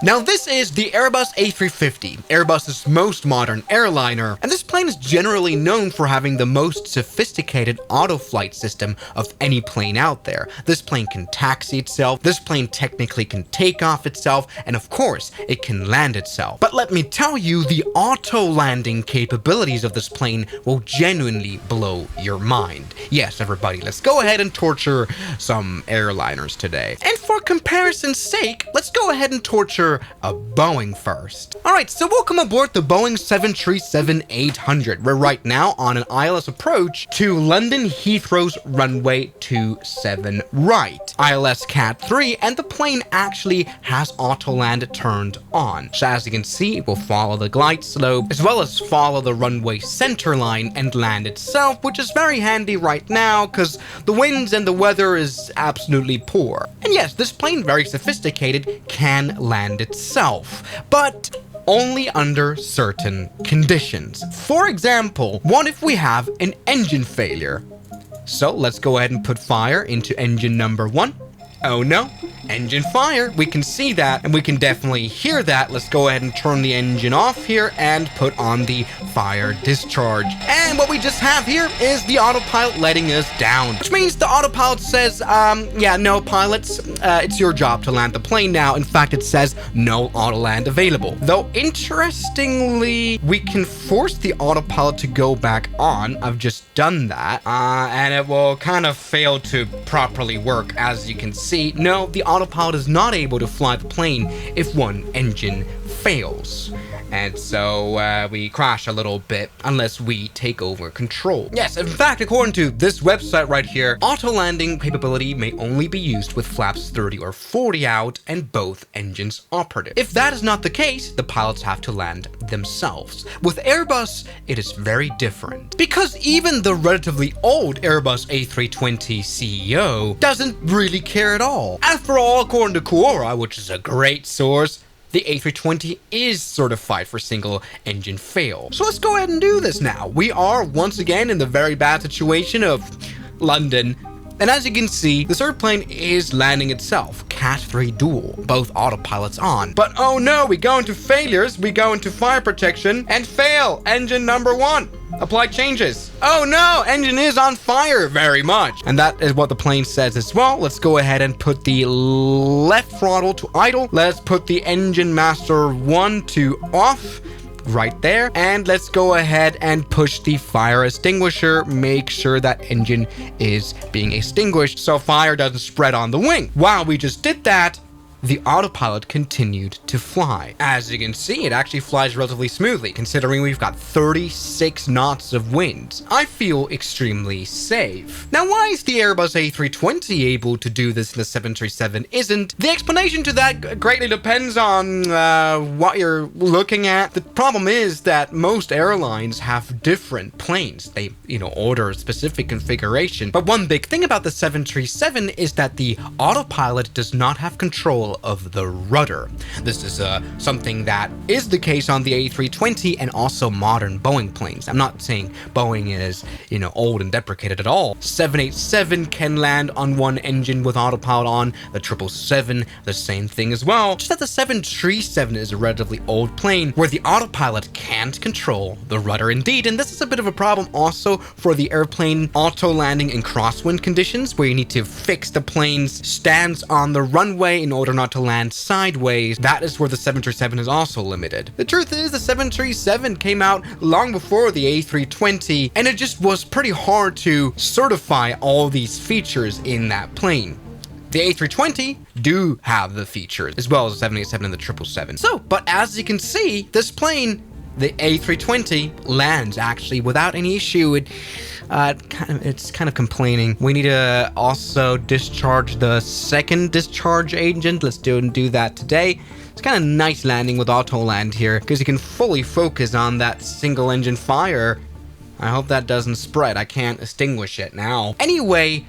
Now this is the Airbus A350, Airbus's most modern airliner, and this plane is generally known for having the most sophisticated auto-flight system of any plane out there. This plane can taxi itself, this plane technically can take off itself, and of course, it can land itself. But let me tell you, the auto-landing capabilities of this plane will genuinely blow your mind. Yes, everybody, let's go ahead and torture some airliners today. And for comparison's sake, let's go ahead and torture a Boeing first. Alright, so welcome aboard the Boeing 737-800. We're right now on an ILS approach to London Heathrow's runway 27 right. ILS Cat 3, and the plane actually has Autoland turned on. So as you can see, it will follow the glide slope, as well as follow the runway center line and land itself, which is very handy right now because the winds and the weather is absolutely poor. And yes, this plane, very sophisticated, can land itself, but only under certain conditions. For example, what if we have an engine failure? So let's go ahead and put fire into engine number 1. Oh no, engine fire. We can see that and we can definitely hear that. Let's go ahead and turn the engine off here and put on the fire discharge. And what we just have here is the autopilot letting us down, which means the autopilot says, yeah, no pilots, it's your job to land the plane now. In fact, it says no auto land available. Though interestingly, we can force the autopilot to go back on. I've just done that, and it will kind of fail to properly work. As you can see, no, the autopilot is not able to fly the plane if one engine fails. And so we crash a little bit unless we take over control. Yes, in fact, according to this website right here, auto landing capability may only be used with flaps 30 or 40 out and both engines operative. If that is not the case, the pilots have to land themselves. With Airbus, it is very different, because even the relatively old Airbus A320 CEO doesn't really care at all. After all, according to Quora, which is a great source, the A320 is certified for single engine fail. So let's go ahead and do this now. We are once again in the very bad situation of London. And as you can see, this airplane is landing itself. Cat 3 dual, both autopilots on. But oh no, we go into failures, we go into fire protection, and fail. Engine number 1. Apply changes. Oh no, engine is on fire very much. And that is what the plane says as well. Let's go ahead and put the left throttle to idle. Let's put the engine master 1 to off. Right there, and let's go ahead and push the fire extinguisher. Make sure that engine is being extinguished so fire doesn't spread on the wing. While we just did that, the autopilot continued to fly. As you can see, it actually flies relatively smoothly, considering we've got 36 knots of wind. I feel extremely safe. Now, why is the Airbus A320 able to do this and the 737 isn't? The explanation to that greatly depends on what you're looking at. The problem is that most airlines have different planes. They, order a specific configuration. But one big thing about the 737 is that the autopilot does not have control of the rudder. This is something that is the case on the A320 and also modern Boeing planes. I'm not saying Boeing is, old and deprecated at all. 787 can land on one engine with autopilot on. The 777, the same thing as well. Just that the 737 is a relatively old plane where the autopilot can't control the rudder indeed. And this is a bit of a problem also for the airplane auto landing in crosswind conditions, where you need to fix the plane's stance on the runway in order not to land sideways. That is where the 737 is also limited. The truth is, the 737 came out long before the A320, and it just was pretty hard to certify all these features in that plane. The A320 do have the features, as well as the 787 and the 777. So, but as you can see, this plane, the A320, lands actually without any issue. It's kind of complaining. We need to also discharge the second discharge agent. Let's do that today. It's kind of nice landing with Autoland here, because you can fully focus on that single engine fire. I hope that doesn't spread. I can't extinguish it now. Anyway,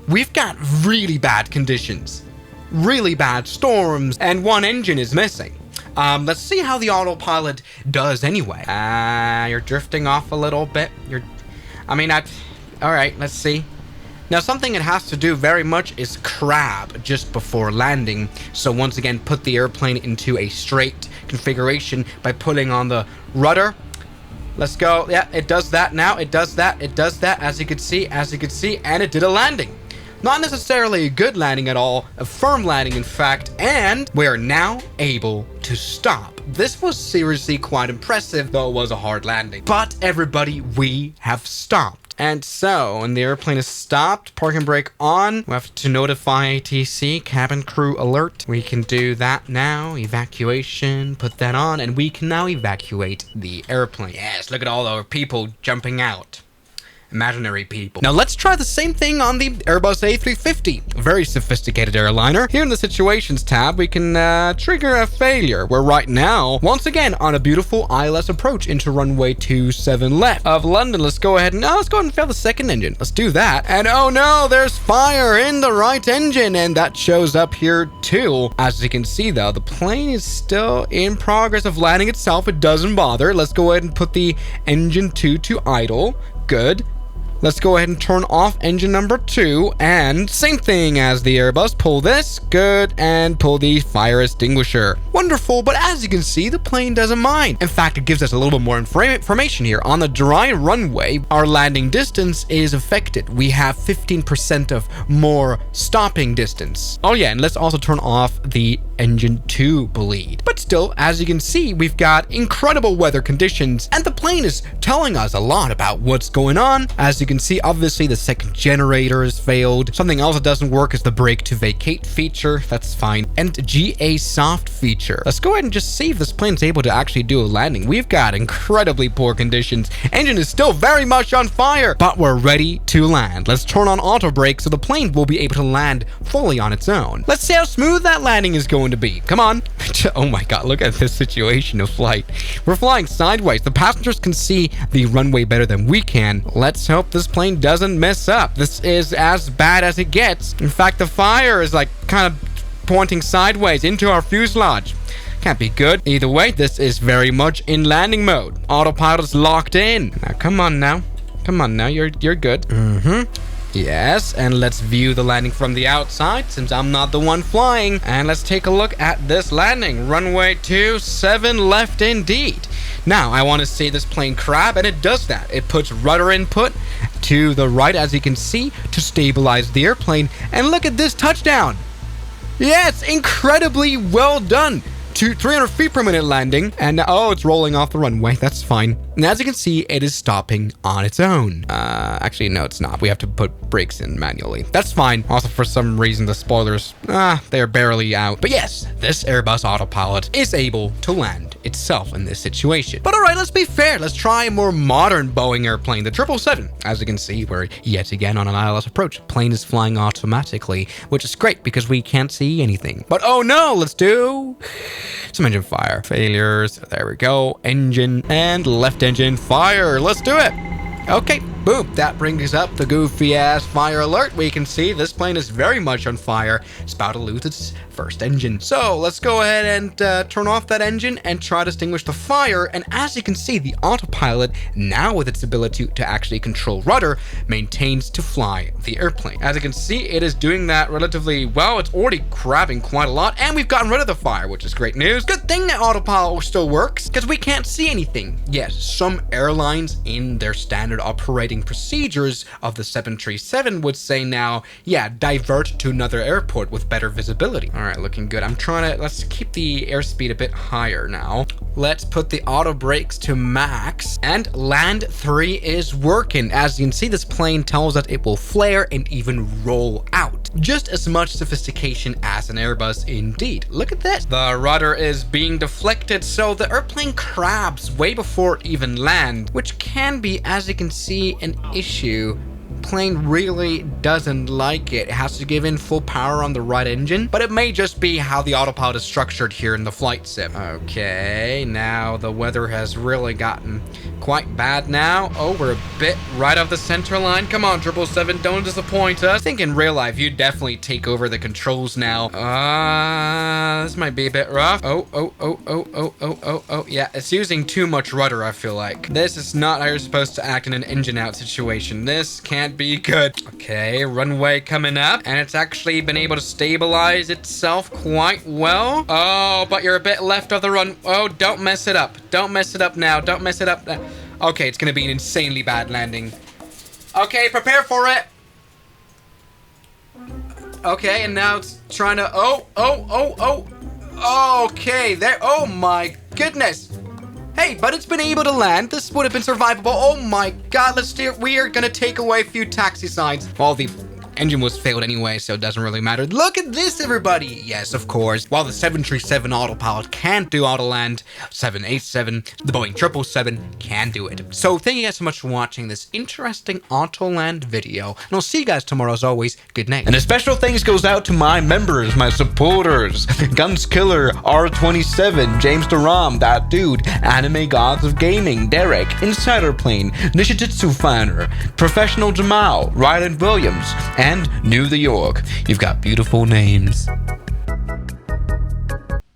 we've got really bad conditions, really bad storms, and one engine is missing. Let's see how the autopilot does anyway. You're drifting off a little bit. All right, let's see. Now, something it has to do very much is crab just before landing. So once again, put the airplane into a straight configuration by pulling on the rudder. Let's go. Yeah, it does that now. It does that. It does that, as you can see, and it did a landing. Not necessarily a good landing at all, a firm landing in fact, and we are now able to stop. This was seriously quite impressive, though it was a hard landing. But everybody, we have stopped. And so, when the airplane is stopped, parking brake on, we have to notify ATC, cabin crew alert. We can do that now, evacuation, put that on, and we can now evacuate the airplane. Yes, look at all our people jumping out. Imaginary people. Now let's try the same thing on the Airbus A350, a very sophisticated airliner. Here in the situations tab, we can trigger a failure. We're right now, once again, on a beautiful ILS approach into runway 27 left of London. Let's go ahead and fail the second engine. Let's do that. And oh no, there's fire in the right engine, and that shows up here too. As you can see though, the plane is still in progress of landing itself. It doesn't bother. Let's go ahead and put the engine 2 to idle. Good. Let's go ahead and turn off engine number 2, and same thing as the Airbus, pull this, good, and pull the fire extinguisher. Wonderful, but as you can see, the plane doesn't mind. In fact, it gives us a little bit more information here. On the dry runway, our landing distance is affected. We have 15% of more stopping distance. Oh yeah, and let's also turn off the engine 2 bleed. But still, as you can see, we've got incredible weather conditions, and the plane is telling us a lot about what's going on. As you can see, obviously the second generator has failed. Something else that doesn't work is the brake to vacate feature. That's fine. And GA soft feature. Let's go ahead and just see if this plane's able to actually do a landing. We've got incredibly poor conditions. Engine is still very much on fire, but we're ready to land. Let's turn on auto brake so the plane will be able to land fully on its own. Let's see how smooth that landing is going to be. Come on. Oh my god, look at this situation of flight. We're flying sideways. The passengers can see the runway better than we can. Let's hope this plane doesn't mess up. This is as bad as it gets. In fact, the fire is like kind of pointing sideways into our fuselage. Can't be good. Either way, this is very much in landing mode. Autopilot's locked in. Now, come on now. Come on now. You're good. Yes, and let's view the landing from the outside since I'm not the one flying. And let's take a look at this landing. Runway 27 left indeed. Now, I want to see this plane crab, and it does that. It puts rudder input to the right, as you can see, to stabilize the airplane. And look at this touchdown. Yes, incredibly well done. 300 feet per minute landing, and oh, it's rolling off the runway. That's fine. And as you can see, it is stopping on its own. Actually, no, it's not. We have to put brakes in manually. That's fine. Also, for some reason, the spoilers, they're barely out. But yes, this Airbus Autopilot is able to land itself in this situation. But all right, let's be fair. Let's try a more modern Boeing airplane, the 777. As you can see, we're yet again on an ILS approach. Plane is flying automatically, which is great because we can't see anything. But oh no, let's do some engine fire. Failures. There we go. Engine and left engine fire. Let's do it. Okay, boom. That brings up the goofy ass fire alert. We can see this plane is very much on fire. It's about to lose its first engine. So let's go ahead and turn off that engine and try to extinguish the fire. And as you can see, the autopilot, now with its ability to actually control rudder, maintains to fly the airplane. As you can see, it is doing that relatively well. It's already grabbing quite a lot, and we've gotten rid of the fire, which is great news. Good thing that autopilot still works, because we can't see anything. Yes, some airlines in their standard operating procedures of the 737 would say now, yeah, divert to another airport with better visibility. All right, looking good. Let's keep the airspeed a bit higher now. Let's put the auto brakes to max, and land 3 is working. As you can see, this plane tells us it will flare and even roll out. Just as much sophistication as an Airbus indeed. Look at this. The rudder is being deflected, so the airplane crabs way before it even lands, which can be, as you can see, an issue. Plane really doesn't like it. It has to give in full power on the right engine, but it may just be how the autopilot is structured here in the flight sim. Okay, now the weather has really gotten quite bad now. Oh, we're a bit right off the center line. Come on, 777, don't disappoint us. I think in real life, you definitely take over the controls now. This might be a bit rough. Oh, yeah, it's using too much rudder, I feel like. This is not how you're supposed to act in an engine out situation. This can't can't be good. Okay, runway coming up, and it's actually been able to stabilize itself quite well. Oh, but you're a bit left of the run. Oh, don't mess it up. Don't mess it up now. Don't mess it up now. Okay, it's gonna be an insanely bad landing. Okay, prepare for it. Okay, and now it's trying to... Okay, there... Oh my goodness. Hey, but it's been able to land. This would have been survivable. Oh my god, let's do it. We are gonna take away a few taxi signs. Well, the engine was failed anyway, so it doesn't really matter. Look at this, everybody. Yes, of course. While the 737 autopilot can't do Autoland, 787, the Boeing 777 can do it. So thank you guys so much for watching this interesting Autoland video, and I'll see you guys tomorrow as always. Good night. And a special thanks goes out to my members, my supporters, Guns Killer, R27, James Duram, That Dude, Anime Gods of Gaming, Derek, Insider Plane, Nishijitsu Finer, Professional Jamal, Ryland Williams, and New York. You've got beautiful names.